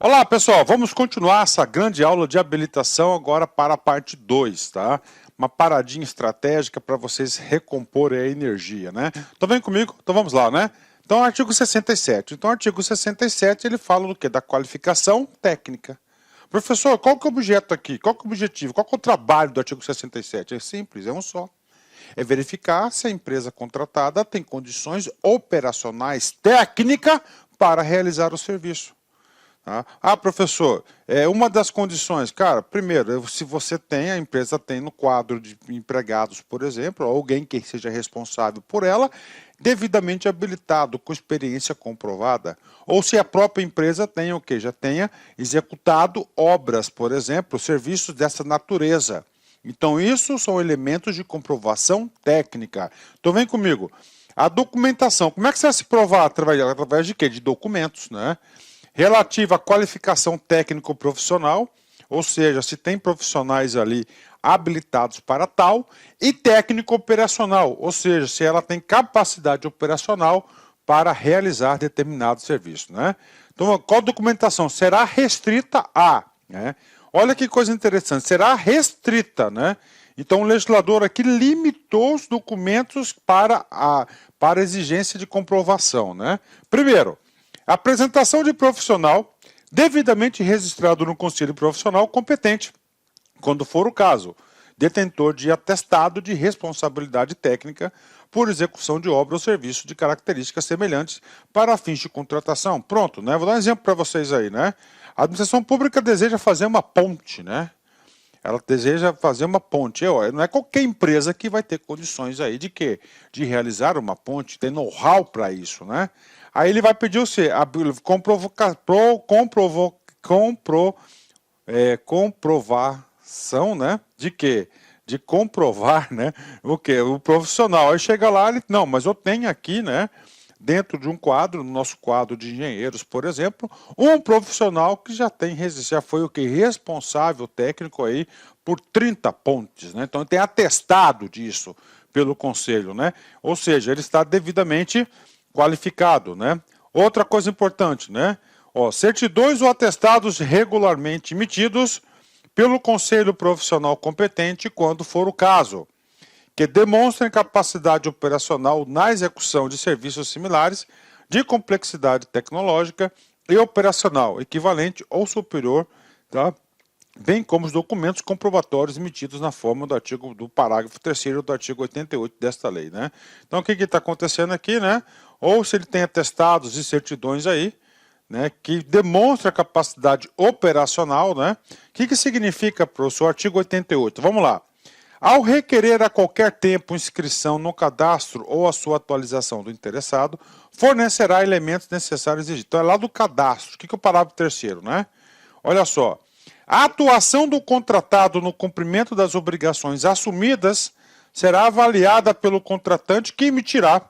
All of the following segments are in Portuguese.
Olá, pessoal, vamos continuar essa grande aula de habilitação agora para a parte 2, tá? Uma paradinha estratégica para vocês recomporem a energia, né? Estão vendo comigo? Então vamos lá, né? Então, artigo 67. Então, artigo 67, ele fala do quê? Da qualificação técnica. Professor, qual que é o objeto aqui? Qual que é o objetivo? Qual que é o trabalho do artigo 67? É simples, é um só. É verificar se a empresa contratada tem condições operacionais técnicas para realizar o serviço. Tá? Ah, professor, uma das condições, cara, primeiro, se você tem, a empresa tem no quadro de empregados, por exemplo, alguém que seja responsável por ela, devidamente habilitado, com experiência comprovada, ou se a própria empresa tem o quê? Já tenha executado obras, por exemplo, serviços dessa natureza. Então, isso são elementos de comprovação técnica. Então, vem comigo. A documentação, como é que você vai se provar? Através de quê? De documentos, né? Relativa à qualificação técnico-profissional, ou seja, se tem profissionais ali habilitados para tal, e técnico-operacional, ou seja, se ela tem capacidade operacional para realizar determinado serviço, né? Então, qual documentação? Será restrita a, né? Olha que coisa interessante, será restrita, né? Então, o legislador aqui limitou os documentos para a exigência de comprovação, né? Primeiro, apresentação de profissional devidamente registrado no Conselho Profissional competente, quando for o caso, detentor de atestado de responsabilidade técnica por execução de obra ou serviço de características semelhantes para fins de contratação. Pronto, né? Vou dar um exemplo para vocês aí, né? A administração pública deseja fazer uma ponte, né? Ela deseja fazer uma ponte. Não é qualquer empresa que vai ter condições aí de quê? De realizar uma ponte, ter know-how para isso, né? Aí ele vai pedir você a comprovação, né? De quê? De comprovar, né? O quê? O profissional. Aí chega lá, ele, não, mas eu tenho aqui, né? Dentro de um quadro, no nosso quadro de engenheiros, por exemplo, um profissional que já foi o que? Responsável técnico aí por 30 pontes, né? Então tem atestado disso pelo conselho, né? Ou seja, ele está devidamente qualificado, né? Outra coisa importante, né? Certidões ou atestados regularmente emitidos pelo conselho profissional competente, quando for o caso, que demonstrem capacidade operacional na execução de serviços similares de complexidade tecnológica e operacional equivalente ou superior, tá? Bem como os documentos comprobatórios emitidos na forma do parágrafo 3º do artigo 88 desta lei, né? Então, o que está acontecendo aqui, né? Ou se ele tem atestados e certidões aí, né, que demonstra a capacidade operacional, né? O que significa, professor, o artigo 88? Vamos lá. Ao requerer a qualquer tempo inscrição no cadastro ou a sua atualização do interessado, fornecerá elementos necessários exigidos. Então, é lá do cadastro. O que é o parágrafo 3º, né? Olha só. A atuação do contratado no cumprimento das obrigações assumidas será avaliada pelo contratante, que emitirá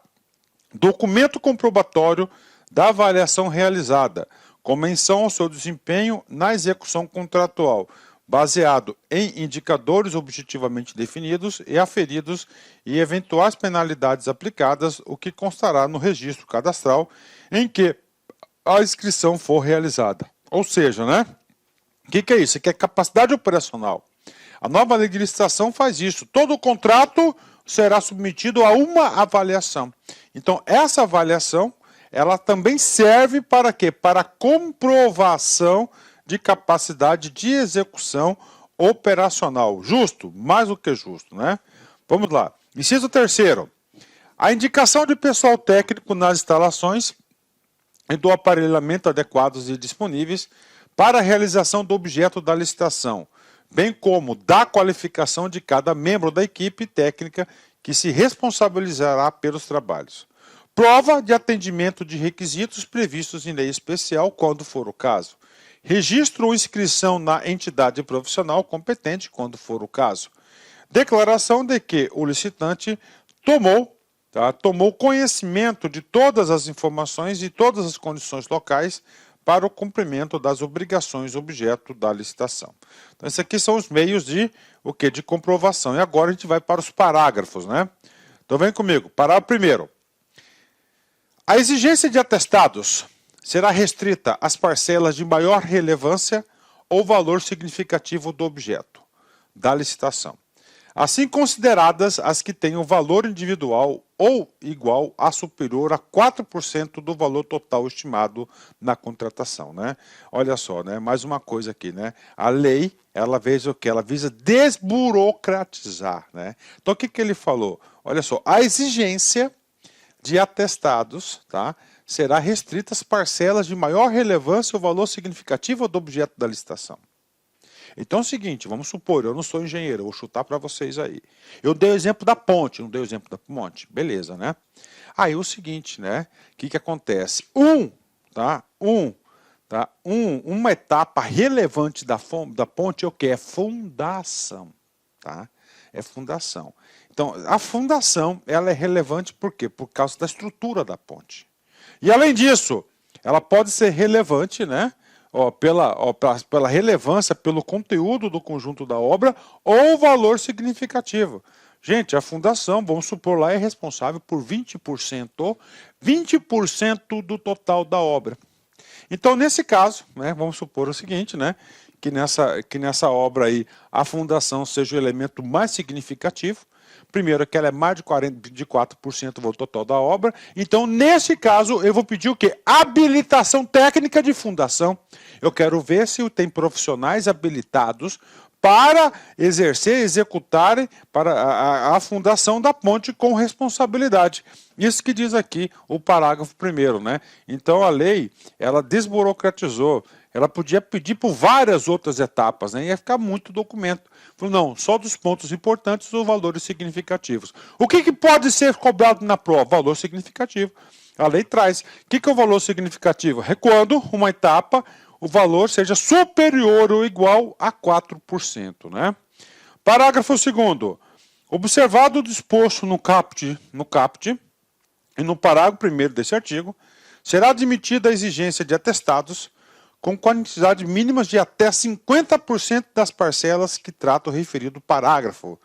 documento comprobatório da avaliação realizada, com menção ao seu desempenho na execução contratual, baseado em indicadores objetivamente definidos e aferidos e eventuais penalidades aplicadas, o que constará no registro cadastral em que a inscrição for realizada. Ou seja, né? O que é isso? Isso aqui é capacidade operacional. A nova lei de licitação faz isso. Todo contrato será submetido a uma avaliação. Então, essa avaliação, ela também serve para quê? Para comprovação de capacidade de execução operacional. Justo? Mais do que justo, né? Vamos lá. Inciso 3º. A indicação de pessoal técnico nas instalações e do aparelhamento adequados e disponíveis para a realização do objeto da licitação, bem como da qualificação de cada membro da equipe técnica que se responsabilizará pelos trabalhos. Prova de atendimento de requisitos previstos em lei especial, quando for o caso. Registro ou inscrição na entidade profissional competente, quando for o caso. Declaração de que o licitante tomou conhecimento de todas as informações e todas as condições locais para o cumprimento das obrigações objeto da licitação. Então, esses aqui são os meios de comprovação. E agora a gente vai para os parágrafos, né? Então, vem comigo. Parágrafo 1º. A exigência de atestados será restrita às parcelas de maior relevância ou valor significativo do objeto da licitação, assim consideradas as que tenham valor individual ou igual a superior a 4% do valor total estimado na contratação, né? Olha só, né? Mais uma coisa aqui, né? A lei, ela visa o quê? Ela visa desburocratizar, né? Então, o que que ele falou? Olha só, a exigência de atestados, tá? Será restrita às parcelas de maior relevância ou valor significativo do objeto da licitação. Então é o seguinte, vamos supor, eu não sou engenheiro, eu vou chutar para vocês aí. Eu dei o exemplo da ponte, não dei o exemplo da ponte, beleza, né? Aí o seguinte, né? O que que acontece? Uma etapa relevante da ponte é o que? É fundação, tá? É fundação. Então, a fundação, ela é relevante por quê? Por causa da estrutura da ponte. E além disso, ela pode ser relevante, né? Pela relevância, pelo conteúdo do conjunto da obra ou valor significativo. Gente, a fundação, vamos supor lá, é responsável por 20% do total da obra. Então, nesse caso, né, vamos supor o seguinte, né, que nessa obra aí a fundação seja o elemento mais significativo. Primeiro, que ela é mais de 4% do valor total da obra. Então, nesse caso, eu vou pedir o quê? Habilitação técnica de fundação. Eu quero ver se tem profissionais habilitados para executarem para a fundação da ponte com responsabilidade. Isso que diz aqui o parágrafo 1º, né? Então, a lei, ela desburocratizou. Ela podia pedir por várias outras etapas, né? Ia ficar muito documento. Falou, não, só dos pontos importantes ou valores significativos. O que pode ser cobrado na prova? Valor significativo. A lei traz. O que é o valor significativo? É quando uma etapa, o valor seja superior ou igual a 4%, né? Parágrafo 2º. Observado o disposto no caput e no parágrafo 1º desse artigo, será admitida a exigência de atestados com quantidade mínimas de até 50% das parcelas que trata o referido parágrafo,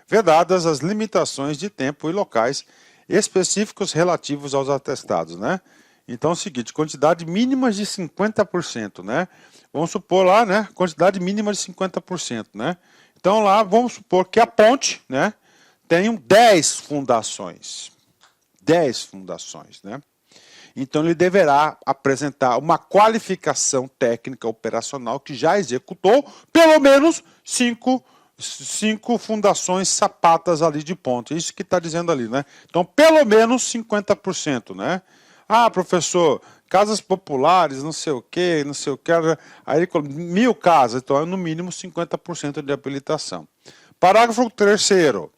vedadas as limitações de tempo e locais específicos relativos aos atestados, né? Então é o seguinte, quantidade mínima de 50%, né? Vamos supor lá, né, quantidade mínima de 50%, né? Então lá, vamos supor que a ponte, né, tenha 10 fundações. 10 fundações, né? Então, ele deverá apresentar uma qualificação técnica operacional que já executou pelo menos 5 fundações sapatas ali de ponte. Isso que está dizendo ali, né? Então, pelo menos 50%, né? Ah, professor, casas populares, não sei o quê, aí 1.000 casas, então é no mínimo 50% de habilitação. Parágrafo 3º.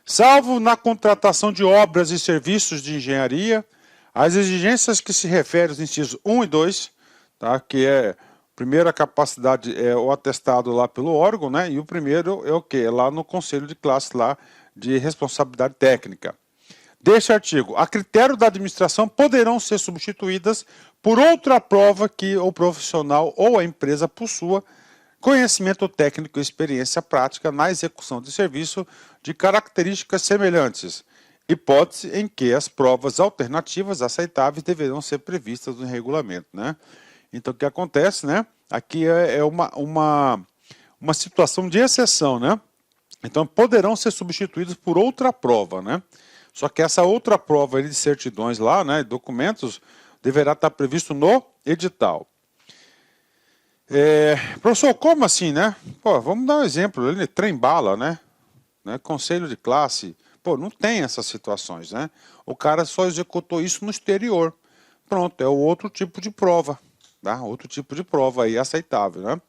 Salvo na contratação de obras e serviços de engenharia, as exigências que se referem aos incisos 1 e 2, tá, que é primeiro a capacidade, o atestado lá pelo órgão, né, e o primeiro é o quê? É lá no conselho de classe lá de responsabilidade técnica. Deste artigo, a critério da administração poderão ser substituídas por outra prova que o profissional ou a empresa possua conhecimento técnico e experiência prática na execução de serviço de características semelhantes, hipótese em que as provas alternativas aceitáveis deverão ser previstas no regulamento, né? Então, o que acontece, né? Aqui é uma situação de exceção, né? Então, poderão ser substituídos por outra prova, né? Só que essa outra prova de certidões lá, né, documentos, deverá estar previsto no edital. Professor, como assim, né? Pô, vamos dar um exemplo, ele trem-bala, né? Conselho de classe. Pô, não tem essas situações, né? O cara só executou isso no exterior. Pronto, é o outro tipo de prova, tá? Outro tipo de prova aí aceitável, né?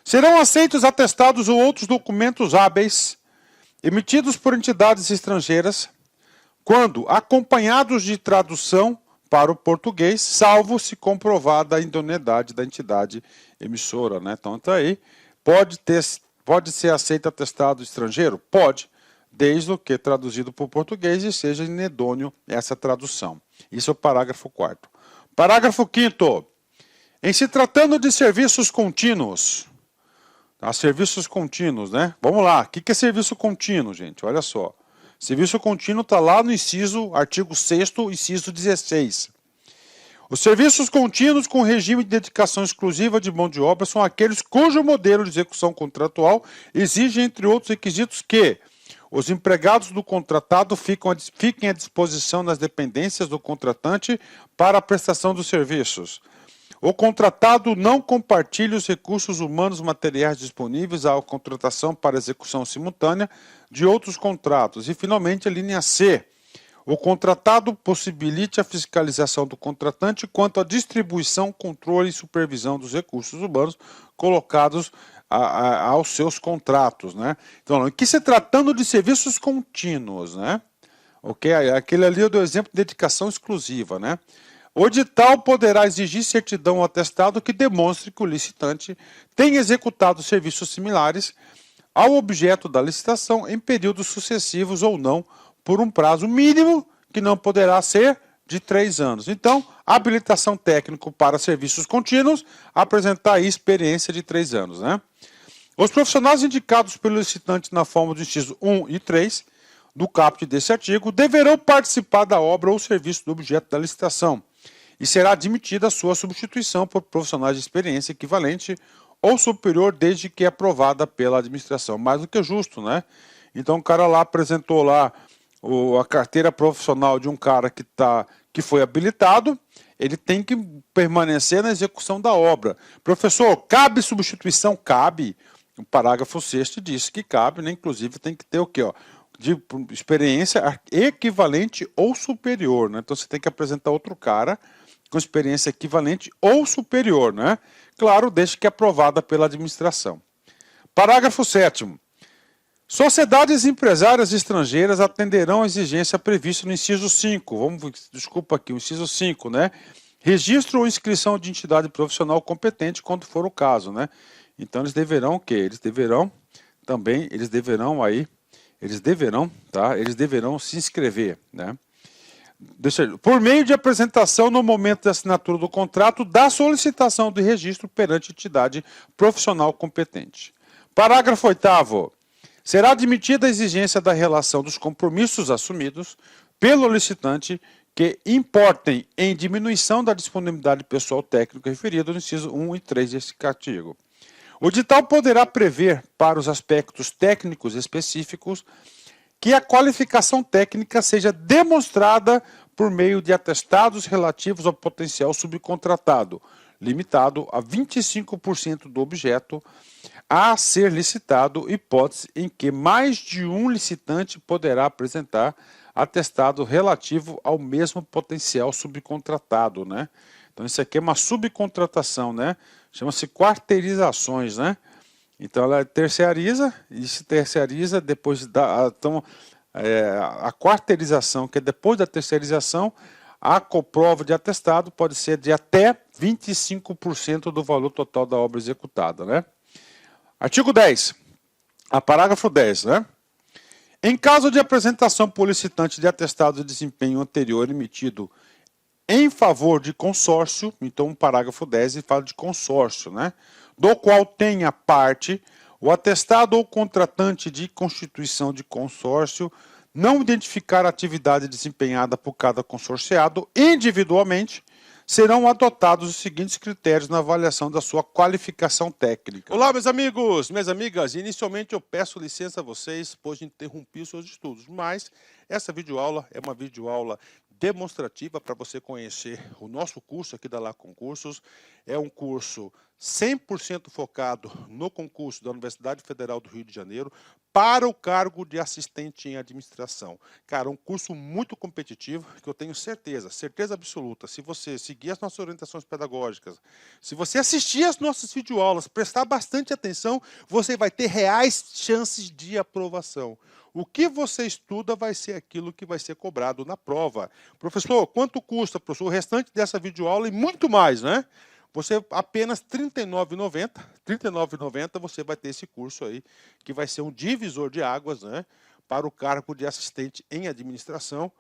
Serão aceitos atestados ou outros documentos hábeis emitidos por entidades estrangeiras quando acompanhados de tradução para o português, salvo se comprovada a idoneidade da entidade emissora, né? Então, tá aí. Pode ser aceito atestado estrangeiro? Pode, desde que traduzido para o português e seja inidôneo essa tradução. Isso é o parágrafo 4º. Parágrafo 5º. Em se tratando de serviços contínuos, tá? Serviços contínuos, né? Vamos lá, o que é serviço contínuo, gente? Olha só. Serviço contínuo está lá no inciso, artigo 6º, inciso 16. Os serviços contínuos com regime de dedicação exclusiva de mão de obra são aqueles cujo modelo de execução contratual exige, entre outros requisitos, que os empregados do contratado fiquem à disposição nas dependências do contratante para a prestação dos serviços. O contratado não compartilhe os recursos humanos materiais disponíveis à contratação para execução simultânea de outros contratos. E, finalmente, a linha C. O contratado possibilite a fiscalização do contratante quanto à distribuição, controle e supervisão dos recursos humanos colocados aos seus contratos, né? Então, aqui se tratando de serviços contínuos, né? Ok? Aquele ali eu dei o exemplo de dedicação exclusiva, né? O edital poderá exigir certidão ou atestado que demonstre que o licitante tem executado serviços similares ao objeto da licitação em períodos sucessivos ou não, por um prazo mínimo que não poderá ser de 3 anos. Então, habilitação técnico para serviços contínuos, apresentar aí experiência de 3 anos, né? Os profissionais indicados pelo licitante na forma do inciso 1 e 3 do caput desse artigo deverão participar da obra ou serviço do objeto da licitação e será admitida a sua substituição por profissionais de experiência equivalente ou superior desde que aprovada pela administração. Mais do que justo, né? Então o cara lá apresentou lá a carteira profissional de um cara que foi habilitado, ele tem que permanecer na execução da obra. Professor, cabe substituição? Cabe. O parágrafo 6º diz que cabe, né? Inclusive tem que ter o quê? Ó? De experiência equivalente ou superior, né? Então você tem que apresentar outro cara com experiência equivalente ou superior, né? Claro, desde que aprovada pela administração. Parágrafo 7º. Sociedades empresárias estrangeiras atenderão à exigência prevista no inciso 5. Desculpa aqui, o inciso 5, né? Registro ou inscrição de entidade profissional competente quando for o caso, né? Então eles deverão o quê? Eles deverão se inscrever, né? Por meio de apresentação no momento da assinatura do contrato da solicitação de registro perante entidade profissional competente. Parágrafo 8º. Será admitida a exigência da relação dos compromissos assumidos pelo licitante que importem em diminuição da disponibilidade pessoal técnico referida no inciso 1 e 3 deste artigo. O edital poderá prever, para os aspectos técnicos específicos, que a qualificação técnica seja demonstrada por meio de atestados relativos ao potencial subcontratado, limitado a 25% do objeto a ser licitado, hipótese em que mais de um licitante poderá apresentar atestado relativo ao mesmo potencial subcontratado, né? Então isso aqui é uma subcontratação, né? Chama-se quarteirizações, né? Então ela terceiriza e se terceiriza depois da... Então, a quarteirização, que é depois da terceirização, a comprova de atestado pode ser de até 25% do valor total da obra executada, né? Artigo 10. Parágrafo 10, né? Em caso de apresentação por licitante de atestado de desempenho anterior emitido em favor de consórcio, então o parágrafo 10 fala de consórcio, né? Do qual tenha parte o atestado ou contratante de constituição de consórcio não identificar a atividade desempenhada por cada consorciado individualmente, serão adotados os seguintes critérios na avaliação da sua qualificação técnica. Olá, meus amigos, minhas amigas. Inicialmente eu peço licença a vocês, pois interrompi os seus estudos, mas essa videoaula é uma videoaula demonstrativa para você conhecer o nosso curso aqui da La Concursos. É um curso 100% focado no concurso da Universidade Federal do Rio de Janeiro para o cargo de assistente em administração. Cara, um curso muito competitivo que eu tenho certeza absoluta, se você seguir as nossas orientações pedagógicas, se você assistir as nossas videoaulas, prestar bastante atenção, você vai ter reais chances de aprovação. O que você estuda vai ser aquilo que vai ser cobrado na prova. Professor, quanto custa, professor, o restante dessa videoaula e muito mais, né? Você apenas R$ 39,90, R$ 39,90 você vai ter esse curso aí, que vai ser um divisor de águas, né, para o cargo de assistente em administração,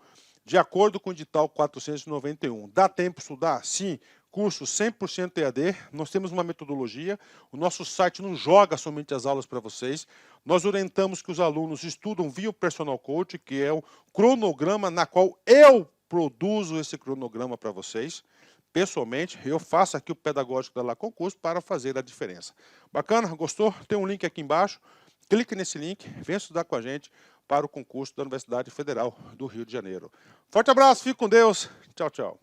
de acordo com o edital 491. Dá tempo de estudar? Sim. Curso 100% EAD, nós temos uma metodologia, o nosso site não joga somente as aulas para vocês, nós orientamos que os alunos estudam via o Personal Coach, que é o cronograma na qual eu produzo esse cronograma para vocês, pessoalmente, eu faço aqui o pedagógico da La Concurso para fazer a diferença. Bacana? Gostou? Tem um link aqui embaixo. Clique nesse link, venha estudar com a gente para o concurso da Universidade Federal do Rio de Janeiro. Forte abraço, fique com Deus. Tchau, tchau.